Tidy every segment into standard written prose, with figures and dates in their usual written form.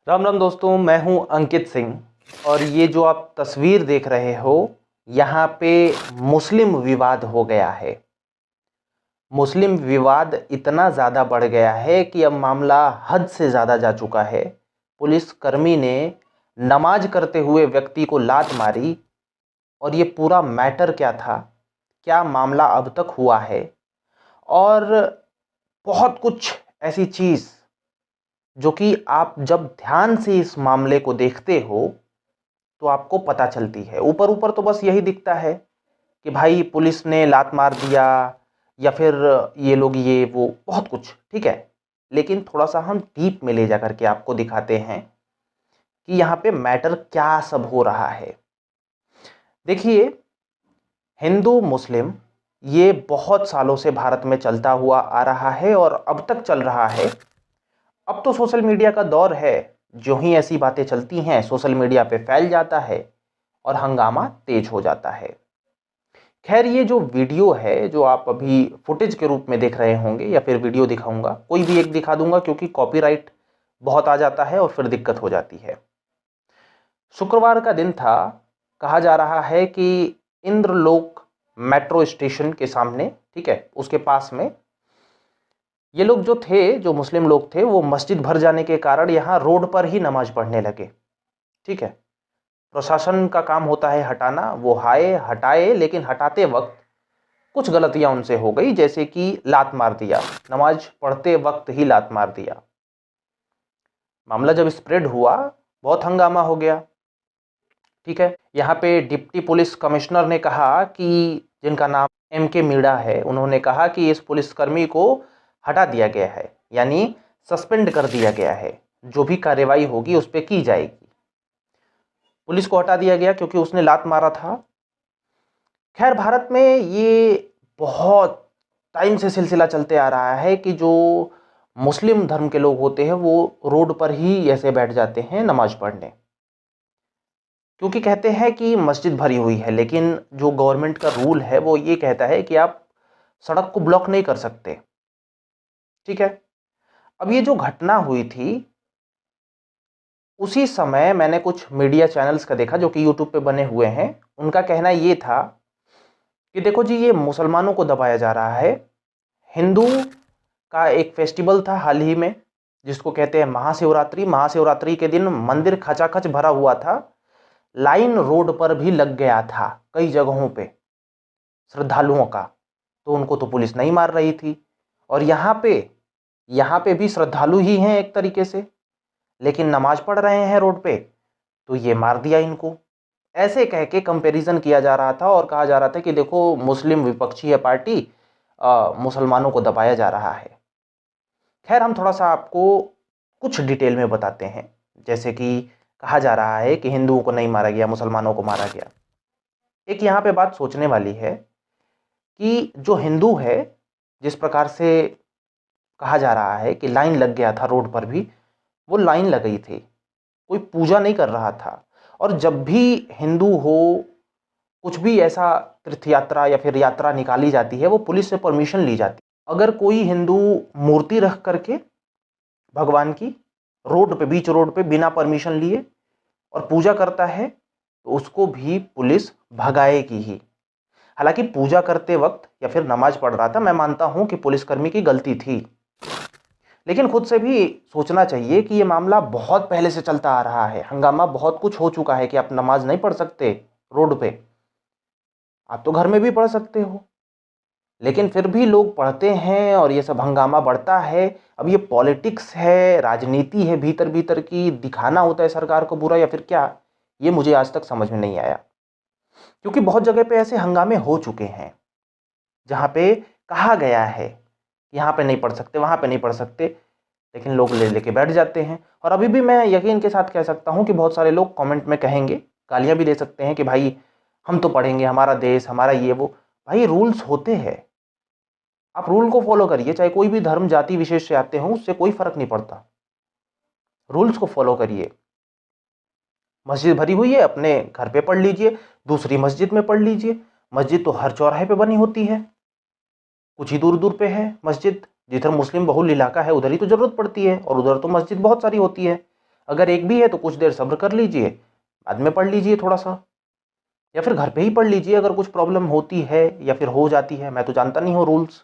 राम राम दोस्तों, मैं हूं अंकित सिंह और ये जो आप तस्वीर देख रहे हो यहाँ पे मुस्लिम विवाद हो गया है। मुस्लिम विवाद इतना ज़्यादा बढ़ गया है कि अब मामला हद से ज़्यादा जा चुका है। पुलिसकर्मी ने नमाज करते हुए व्यक्ति को लात मारी और ये पूरा मैटर क्या था, क्या मामला अब तक हुआ है और बहुत कुछ ऐसी चीज़ जो कि आप जब ध्यान से इस मामले को देखते हो तो आपको पता चलती है। ऊपर ऊपर तो बस यही दिखता है कि भाई पुलिस ने लात मार दिया या फिर ये लोग ये वो बहुत कुछ ठीक है, लेकिन थोड़ा सा हम डीप में ले जा करके आपको दिखाते हैं कि यहाँ पे मैटर क्या सब हो रहा है। देखिए, हिंदू मुस्लिम ये बहुत सालों से भारत में चलता हुआ आ रहा है और अब तक चल रहा है। अब तो सोशल मीडिया का दौर है, जो ही ऐसी बातें चलती हैं सोशल मीडिया पे फैल जाता है और हंगामा तेज हो जाता है। खैर, ये जो वीडियो है जो आप अभी फुटेज के रूप में देख रहे होंगे या फिर वीडियो दिखाऊंगा, कोई भी एक दिखा दूंगा क्योंकि कॉपीराइट बहुत आ जाता है और फिर दिक्कत हो जाती है। शुक्रवार का दिन था। कहा जा रहा है कि इंद्रलोक मेट्रो स्टेशन के सामने, ठीक है, उसके पास में ये लोग जो थे, जो मुस्लिम लोग थे, वो मस्जिद भर जाने के कारण यहाँ रोड पर ही नमाज पढ़ने लगे। ठीक है, प्रशासन का काम होता है हटाना, वो हटाए, लेकिन हटाते वक्त कुछ गलतियां उनसे हो गई, जैसे कि लात मार दिया, नमाज पढ़ते वक्त ही लात मार दिया। मामला जब स्प्रेड हुआ बहुत हंगामा हो गया। ठीक है, यहाँ पे डिप्टी पुलिस कमिश्नर ने कहा कि, जिनका नाम M.K. मीणा है, उन्होंने कहा कि इस पुलिसकर्मी को हटा दिया गया है, यानी सस्पेंड कर दिया गया है, जो भी कार्रवाई होगी उस पर की जाएगी। पुलिस को हटा दिया गया क्योंकि उसने लात मारा था। खैर, भारत में ये बहुत टाइम से सिलसिला चलते आ रहा है कि जो मुस्लिम धर्म के लोग होते हैं वो रोड पर ही ऐसे बैठ जाते हैं नमाज पढ़ने, क्योंकि कहते हैं कि मस्जिद भरी हुई है। लेकिन जो गवर्नमेंट का रूल है वो ये कहता है कि आप सड़क को ब्लॉक नहीं कर सकते। ठीक है, अब ये जो घटना हुई थी, उसी समय मैंने कुछ मीडिया चैनल्स का देखा जो कि यूट्यूब पे बने हुए हैं। उनका कहना ये था कि देखो जी, ये मुसलमानों को दबाया जा रहा है। हिंदू का एक फेस्टिवल था हाल ही में जिसको कहते हैं महाशिवरात्रि। महाशिवरात्रि के दिन मंदिर खचाखच भरा हुआ था, लाइन रोड पर भी लग गया था कई जगहों पे श्रद्धालुओं का, तो उनको तो पुलिस नहीं मार रही थी। और यहाँ पे भी श्रद्धालु ही हैं एक तरीके से, लेकिन नमाज पढ़ रहे हैं रोड पे, तो ये मार दिया इनको। ऐसे कह के कंपैरिजन किया जा रहा था और कहा जा रहा था कि देखो, मुस्लिम विपक्षी है पार्टी, मुसलमानों को दबाया जा रहा है। खैर, हम थोड़ा सा आपको कुछ डिटेल में बताते हैं। जैसे कि कहा जा रहा है कि हिंदुओं को नहीं मारा गया, मुसलमानों को मारा गया। एक यहाँ पे बात सोचने वाली है कि जो हिंदू है, जिस प्रकार से कहा जा रहा है कि लाइन लग गया था रोड पर भी, वो लाइन लग गई थी, कोई पूजा नहीं कर रहा था। और जब भी हिंदू हो, कुछ भी ऐसा तीर्थ यात्रा या फिर यात्रा निकाली जाती है, वो पुलिस से परमिशन ली जाती है। अगर कोई हिंदू मूर्ति रख करके भगवान की रोड पे, बीच रोड पे बिना परमिशन लिए और पूजा करता है, तो उसको भी पुलिस भगाएगी ही। हालांकि पूजा करते वक्त या फिर नमाज पढ़ रहा था, मैं मानता हूं कि पुलिसकर्मी की गलती थी, लेकिन खुद से भी सोचना चाहिए कि ये मामला बहुत पहले से चलता आ रहा है। हंगामा बहुत कुछ हो चुका है कि आप नमाज नहीं पढ़ सकते रोड पे, आप तो घर में भी पढ़ सकते हो, लेकिन फिर भी लोग पढ़ते हैं और ये सब हंगामा बढ़ता है। अब ये पॉलिटिक्स है, राजनीति है, भीतर भीतर की दिखाना होता है सरकार को बुरा या फिर क्या, ये मुझे आज तक समझ में नहीं आया। क्योंकि बहुत जगह पे ऐसे हंगामे हो चुके हैं जहाँ पे कहा गया है कि यहाँ पे नहीं पढ़ सकते, वहाँ पे नहीं पढ़ सकते, लेकिन लोग ले लेके बैठ जाते हैं। और अभी भी मैं यकीन के साथ कह सकता हूँ कि बहुत सारे लोग कमेंट में कहेंगे, गालियाँ भी दे सकते हैं कि भाई हम तो पढ़ेंगे, हमारा देश, हमारा ये वो। भाई, रूल्स होते हैं, आप रूल को फॉलो करिए। चाहे कोई भी धर्म जाति विशेष से आते हों, उससे कोई फर्क नहीं पड़ता, रूल्स को फॉलो करिए। मस्जिद भरी हुई है, अपने घर पे पढ़ लीजिए, दूसरी मस्जिद में पढ़ लीजिए। मस्जिद तो हर चौराहे पे बनी होती है, कुछ ही दूर दूर पे है मस्जिद। जिधर मुस्लिम बहुल इलाका है उधर ही तो जरूरत पड़ती है, और उधर तो मस्जिद बहुत सारी होती है। अगर एक भी है तो कुछ देर सब्र कर लीजिए, बाद में पढ़ लीजिए थोड़ा सा, या फिर घर पे ही पढ़ लीजिए अगर कुछ प्रॉब्लम होती है या फिर हो जाती है। मैं तो जानता नहीं हूँ रूल्स,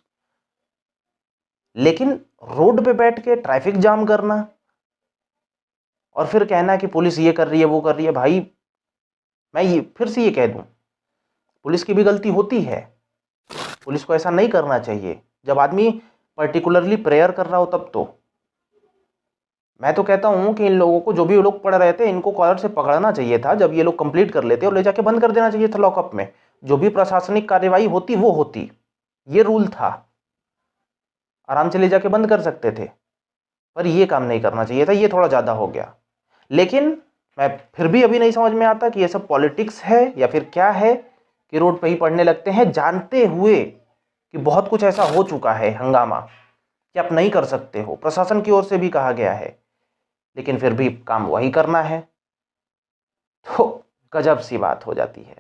लेकिन रोड पे बैठ के ट्रैफिक जाम करना और फिर कहना कि पुलिस ये कर रही है वो कर रही है, भाई मैं ये फिर से ये कह दूं, पुलिस की भी गलती होती है, पुलिस को ऐसा नहीं करना चाहिए। जब आदमी पर्टिकुलरली प्रेयर कर रहा हो तब तो मैं तो कहता हूं कि इन लोगों को, जो भी लोग पढ़ रहे थे, इनको कॉलर से पकड़ना चाहिए था जब ये लोग कंप्लीट कर लेते और ले जाके बंद कर देना चाहिए था लॉकअप में। जो भी प्रशासनिक कार्यवाही होती वो होती, ये रूल था, आराम से ले जाके बंद कर सकते थे, पर ये काम नहीं करना चाहिए था, ये थोड़ा ज़्यादा हो गया। लेकिन मैं फिर भी अभी नहीं समझ में आता कि ये सब पॉलिटिक्स है या फिर क्या है कि रोड पे ही पढ़ने लगते हैं, जानते हुए कि बहुत कुछ ऐसा हो चुका है हंगामा कि आप नहीं कर सकते हो, प्रशासन की ओर से भी कहा गया है, लेकिन फिर भी काम वही करना है, तो गजब सी बात हो जाती है।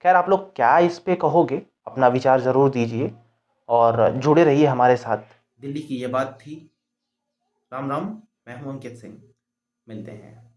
खैर, आप लोग क्या इस पे कहोगे, अपना विचार ज़रूर दीजिए और जुड़े रहिए हमारे साथ। दिल्ली की ये बात थी। राम राम, मैं हूं अंकित सिंह, मिलते हैं।